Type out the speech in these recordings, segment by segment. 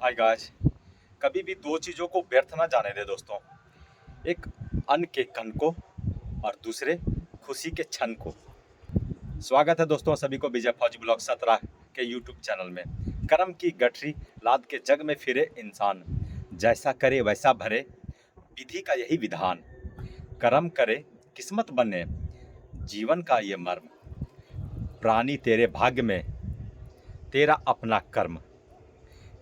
Hi guys. कभी भी दो चीज़ों को व्यर्थ ना जाने दे दोस्तों। एक अन्न के कण को और दूसरे खुशी के क्षण को। स्वागत है दोस्तों सभी को विजय फौजी ब्लॉग 17 के यूट्यूब चैनल में। कर्म की गठरी लाद के जग में फिरे इंसान, जैसा करे वैसा भरे, विधि का यही विधान। कर्म करे किस्मत बने, जीवन का ये मर्म। प्राणी तेरे भाग्य में, तेरा अपना कर्म।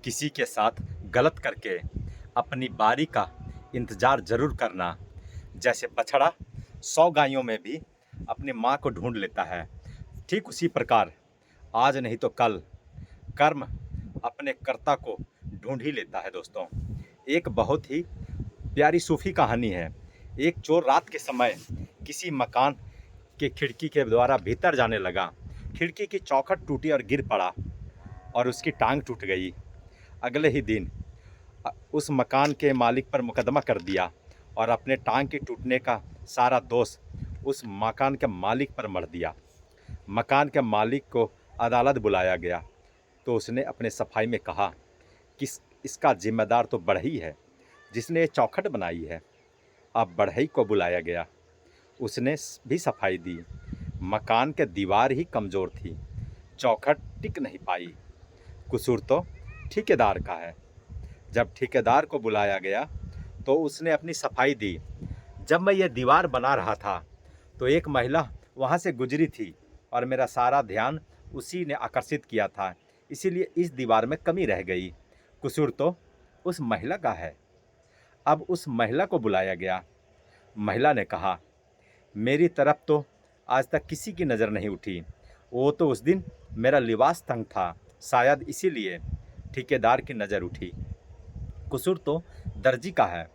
किसी के साथ गलत करके अपनी बारी का इंतज़ार ज़रूर करना। जैसे बछड़ा 100 गायों में भी अपनी माँ को ढूंढ लेता है, ठीक उसी प्रकार आज नहीं तो कल कर्म अपने कर्ता को ढूंढ ही लेता है दोस्तों। एक बहुत ही प्यारी सूफी कहानी है। एक चोर रात के समय किसी मकान के खिड़की के द्वारा भीतर जाने लगा। खिड़की की चौखट टूटी और गिर पड़ा और उसकी टांग टूट गई। अगले ही दिन उस मकान के मालिक पर मुकदमा कर दिया और अपने टांग के टूटने का सारा दोष उस मकान के मालिक पर मढ़ दिया। मकान के मालिक को अदालत बुलाया गया तो उसने अपने सफाई में कहा कि इसका जिम्मेदार तो बढ़ई है जिसने ये चौखट बनाई है। अब बढ़ई को बुलाया गया, उसने भी सफाई दी। मकान के दीवार ही कमज़ोर थी, चौखट टिक नहीं पाई। कसूर तो ठेकेदार का है। जब ठेकेदार को बुलाया गया तो उसने अपनी सफाई दी। जब मैं ये दीवार बना रहा था तो एक महिला वहाँ से गुजरी थी और मेरा सारा ध्यान उसी ने आकर्षित किया था, इसीलिए इस दीवार में कमी रह गई। कसूर तो उस महिला का है। अब उस महिला को बुलाया गया। महिला ने कहा, मेरी तरफ तो आज तक किसी की नज़र नहीं उठी। वो तो उस दिन मेरा लिबास तंग था, शायद इसीलिए ठेकेदार की नज़र उठी। कसूर तो दर्जी का है।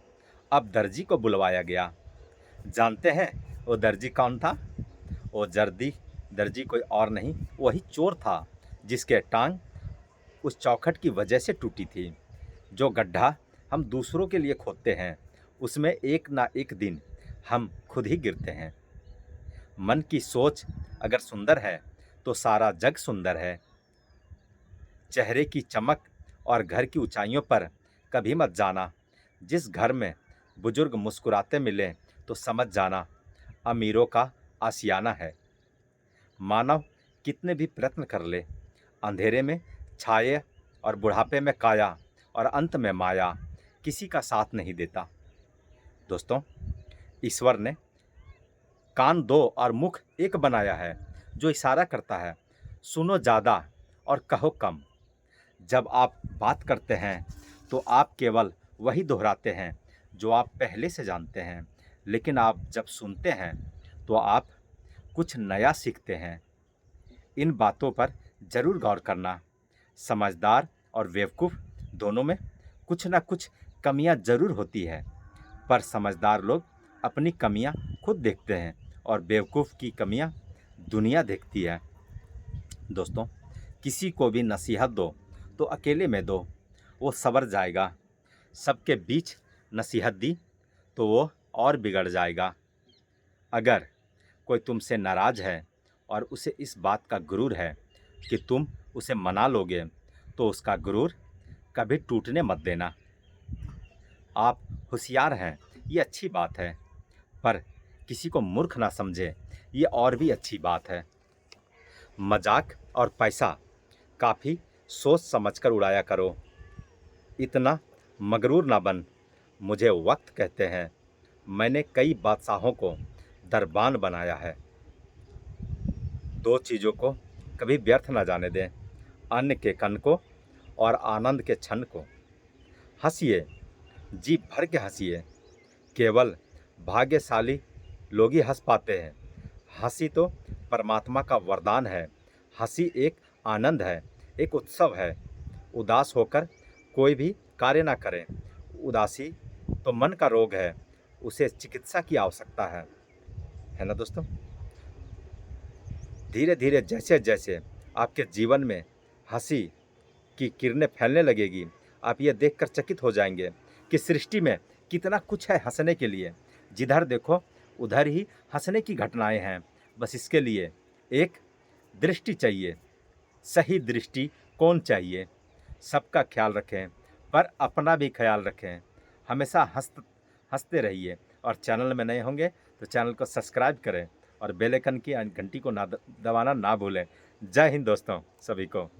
अब दर्जी को बुलवाया गया। जानते हैं वो दर्जी कौन था? वो दर्जी कोई और नहीं, वही चोर था जिसके टांग उस चौखट की वजह से टूटी थी। जो गड्ढा हम दूसरों के लिए खोदते हैं उसमें एक ना एक दिन हम खुद ही गिरते हैं। मन की सोच अगर सुंदर है तो सारा जग सुंदर है। चेहरे की चमक और घर की ऊंचाइयों पर कभी मत जाना। जिस घर में बुजुर्ग मुस्कुराते मिले तो समझ जाना अमीरों का आशियाना है। मानव कितने भी प्रयत्न कर ले, अंधेरे में छाये और बुढ़ापे में काया और अंत में माया किसी का साथ नहीं देता। दोस्तों, ईश्वर ने कान दो और मुख एक बनाया है जो इशारा करता है सुनो ज़्यादा और कहो कम। जब आप बात करते हैं तो आप केवल वही दोहराते हैं जो आप पहले से जानते हैं, लेकिन आप जब सुनते हैं तो आप कुछ नया सीखते हैं। इन बातों पर ज़रूर गौर करना। समझदार और बेवकूफ़ दोनों में कुछ ना कुछ कमियां ज़रूर होती है, पर समझदार लोग अपनी कमियां खुद देखते हैं और बेवकूफ़ की कमियां दुनिया देखती है। दोस्तों, किसी को भी नसीहत दो तो अकेले में दो, वो संवर जाएगा। सबके बीच नसीहत दी तो वो और बिगड़ जाएगा। अगर कोई तुमसे नाराज़ है और उसे इस बात का गुरूर है कि तुम उसे मना लोगे तो उसका गुरूर कभी टूटने मत देना। आप होशियार हैं ये अच्छी बात है, पर किसी को मूर्ख ना समझे ये और भी अच्छी बात है। मजाक और पैसा काफ़ी सोच समझकर उड़ाया करो। इतना मगरूर ना बन। मुझे वक्त कहते हैं, मैंने कई बादशाहों को दरबान बनाया है। दो चीज़ों को कभी व्यर्थ ना जाने दें, अन्न के कण को और आनंद के क्षण को। हंसिए, जी भर के हंसिए। केवल भाग्यशाली लोग ही हंस पाते हैं। हंसी तो परमात्मा का वरदान है। हंसी एक आनंद है, एक उत्सव है। उदास होकर कोई भी कार्य ना करें। उदासी तो मन का रोग है, उसे चिकित्सा की आवश्यकता है ना दोस्तों? धीरे धीरे जैसे जैसे आपके जीवन में हंसी की किरणें फैलने लगेगी, आप ये देखकर चकित हो जाएंगे कि सृष्टि में कितना कुछ है हंसने के लिए। जिधर देखो उधर ही हंसने की घटनाएं हैं। बस इसके लिए एक दृष्टि चाहिए, सही दृष्टि कौन चाहिए। सबका ख्याल रखें, पर अपना भी ख्याल रखें। हमेशा हंसते रहिए और चैनल में नए होंगे तो चैनल को सब्सक्राइब करें और बेल आइकन की घंटी को दबाना ना भूलें। जय हिंद दोस्तों सभी को।